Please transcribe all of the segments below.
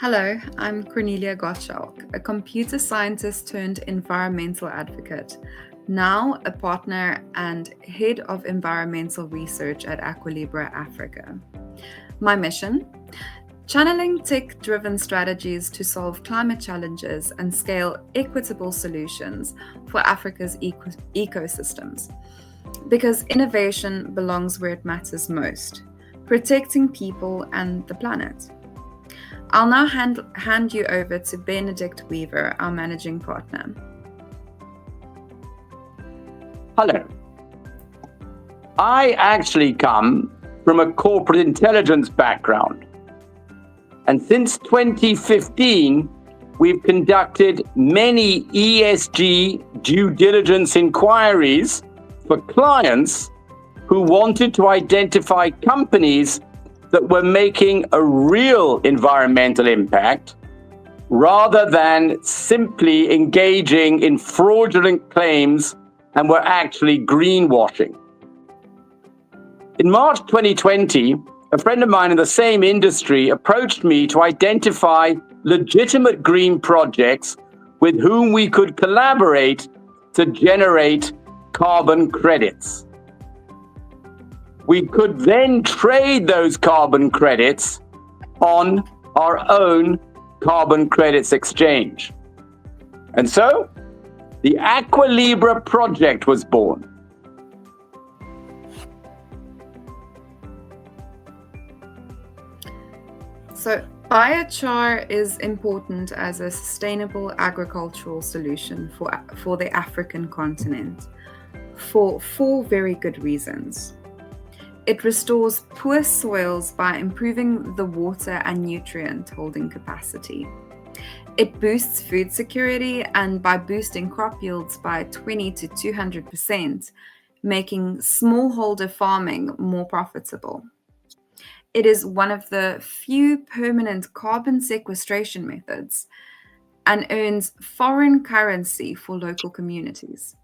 Hello, I'm Cornelia Gottschalk, a computer scientist turned environmental advocate, now a partner and head of environmental research at Aqualibre Africa. My mission? Channeling tech-driven strategies to solve climate challenges and scale equitable solutions for Africa's ecosystems. Because innovation belongs where it matters most, protecting people and the planet. I'll now hand you over to Benedict Weaver, our managing partner. Hello. I actually come from a corporate intelligence background. And since 2015, we've conducted many ESG due diligence inquiries for clients who wanted to identify companies that were making a real environmental impact rather than simply engaging in fraudulent claims and were actually greenwashing. In March 2020, a friend of mine in the same industry approached me to identify legitimate green projects with whom we could collaborate to generate carbon credits. We could then trade those carbon credits on our own carbon credits exchange. And so the Aqualibre project was born. So biochar is important as a sustainable agricultural solution for the African continent for four very good reasons. It restores poor soils by improving the water and nutrient holding capacity. It boosts food security and by boosting crop yields by 20 to 200%, making smallholder farming more profitable. It is one of the few permanent carbon sequestration methods and earns foreign currency for local communities.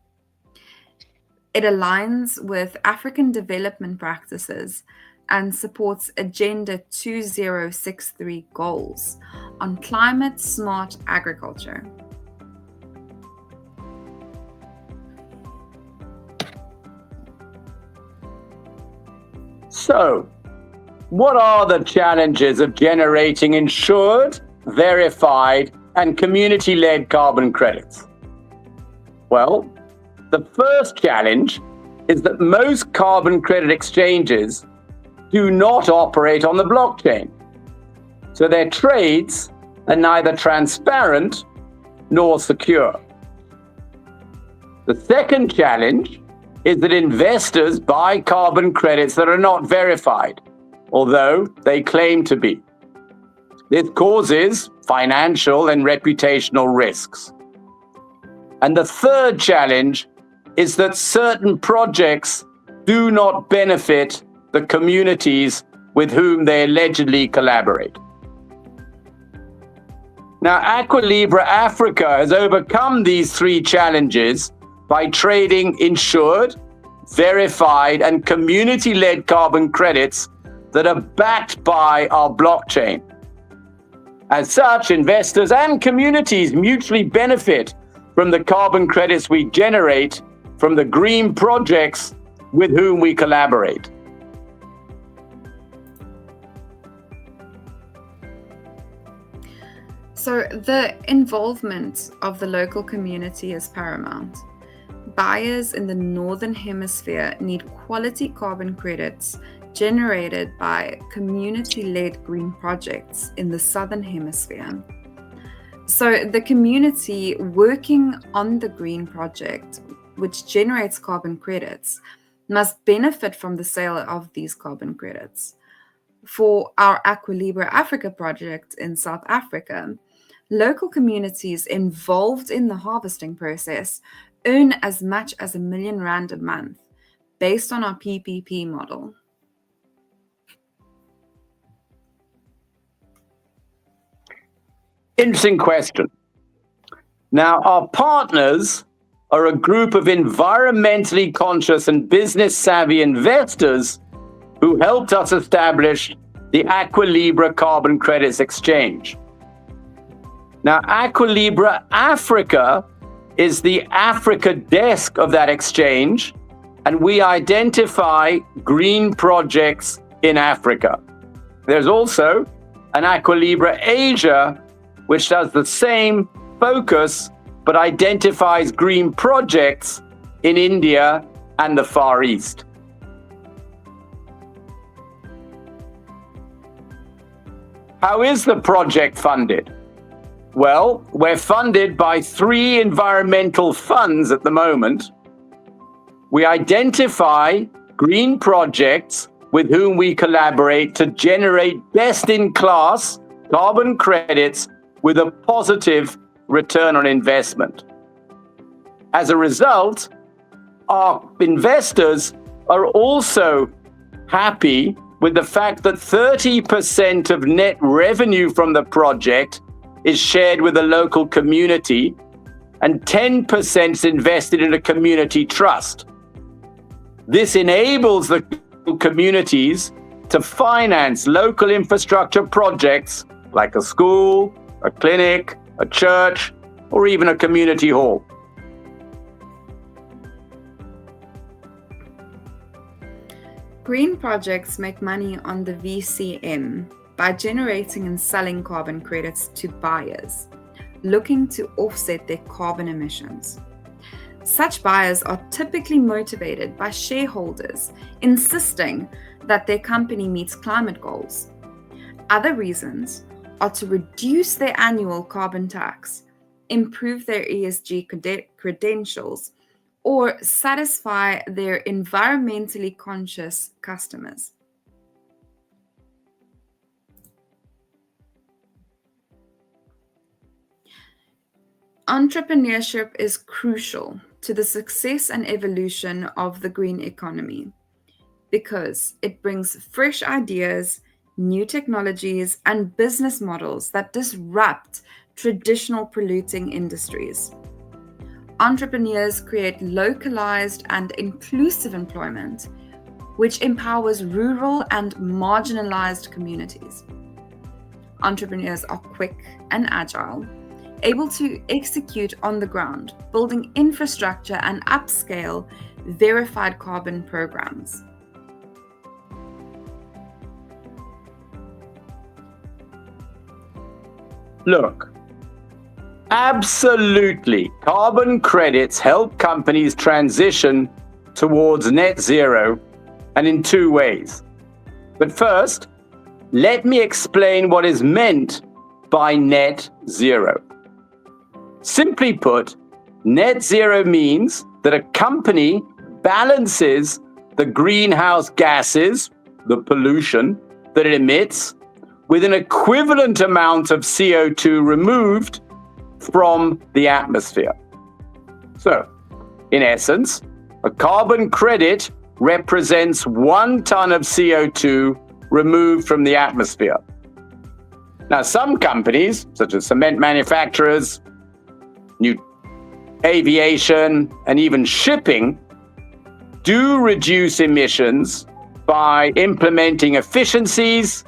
It aligns with African development practices and supports Agenda 2063 goals on climate-smart agriculture. So, what are the challenges of generating insured, verified, and community-led carbon credits? Well, the first challenge is that most carbon credit exchanges do not operate on the blockchain. So their trades are neither transparent nor secure. The second challenge is that investors buy carbon credits that are not verified, although they claim to be. This causes financial and reputational risks. And the third challenge is that certain projects do not benefit the communities with whom they allegedly collaborate. Now, Aqualibre Africa has overcome these three challenges by trading insured, verified, and community-led carbon credits that are backed by our blockchain. As such, investors and communities mutually benefit from the carbon credits we generate from the green projects with whom we collaborate. So the involvement of the local community is paramount. Buyers in the Northern Hemisphere need quality carbon credits generated by community-led green projects in the Southern Hemisphere. So the community working on the green project, which generates carbon credits, must benefit from the sale of these carbon credits. For our Aqualibre Africa project in South Africa, local communities involved in the harvesting process earn as much as R1 million a month based on our PPP model. Interesting question. Now, our partners are a group of environmentally conscious and business-savvy investors who helped us establish the Aqualibre Carbon Credits Exchange. Now, Aqualibre Africa is the Africa desk of that exchange, and we identify green projects in Africa. There's also an Aqualibre Asia, which does the same focus, but identifies green projects in India and the Far East. How is the project funded? Well, we're funded by 3 environmental funds at the moment. We identify green projects with whom we collaborate to generate best-in-class carbon credits with a positive return on investment. As a result, our investors are also happy with the fact that 30% of net revenue from the project is shared with the local community and 10% is invested in a community trust. This enables the communities to finance local infrastructure projects like a school, a clinic, a church, or even a community hall. Green projects make money on the VCM by generating and selling carbon credits to buyers looking to offset their carbon emissions. Such buyers are typically motivated by shareholders insisting that their company meets climate goals. Other reasons are to reduce their annual carbon tax, improve their ESG credentials, or satisfy their environmentally conscious customers. Entrepreneurship is crucial to the success and evolution of the green economy because it brings fresh ideas, new technologies, and business models that disrupt traditional polluting industries. Entrepreneurs create localized and inclusive employment, which empowers rural and marginalized communities. Entrepreneurs are quick and agile, able to execute on the ground, building infrastructure and upscale verified carbon programs. Look, absolutely, carbon credits help companies transition towards net zero, and in 2 ways. But first, let me explain what is meant by net zero. Simply put, net zero means that a company balances the greenhouse gases, the pollution that it emits, with an equivalent amount of CO2 removed from the atmosphere. So, in essence, a carbon credit represents 1 ton of CO2 removed from the atmosphere. Now, some companies, such as cement manufacturers, new aviation, and even shipping, do reduce emissions by implementing efficiencies,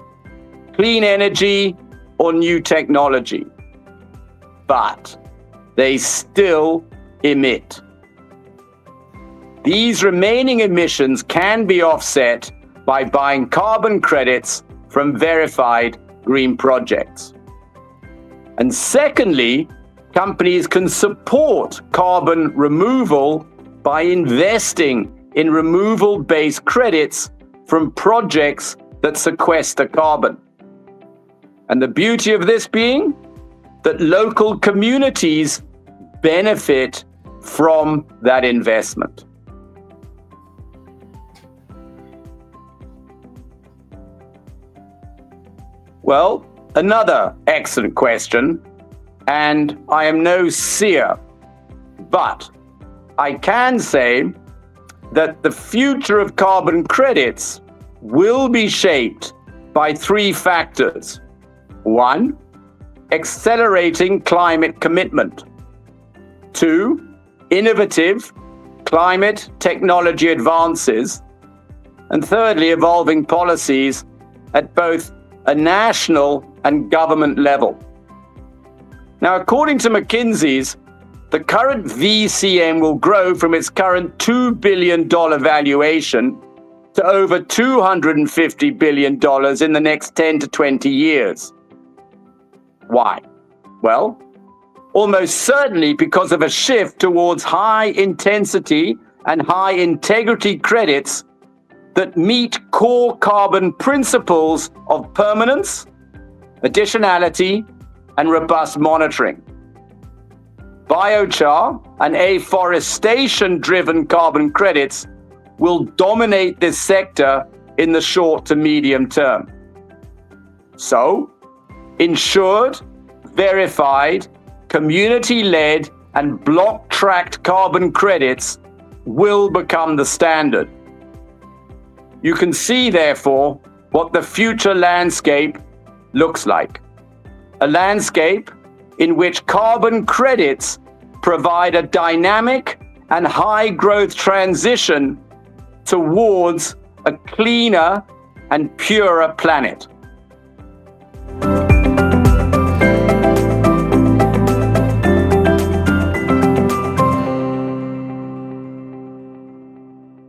clean energy, or new technology. But they still emit. These remaining emissions can be offset by buying carbon credits from verified green projects. And secondly, companies can support carbon removal by investing in removal-based credits from projects that sequester carbon. And the beauty of this being that local communities benefit from that investment. Well, another excellent question, and I am no seer, but I can say that the future of carbon credits will be shaped by 3 factors. 1, accelerating climate commitment. 2, innovative climate technology advances. And thirdly, evolving policies at both a national and government level. Now, according to McKinsey's, the current VCM will grow from its current $2 billion valuation to over $250 billion in the next 10 to 20 years. Why? Well, almost certainly because of a shift towards high intensity and high integrity credits that meet core carbon principles of permanence, additionality, and robust monitoring. Biochar and afforestation-driven carbon credits will dominate this sector in the short to medium term. So, insured, verified, community-led, and block-tracked carbon credits will become the standard. You can see, therefore, what the future landscape looks like. A landscape in which carbon credits provide a dynamic and high-growth transition towards a cleaner and purer planet.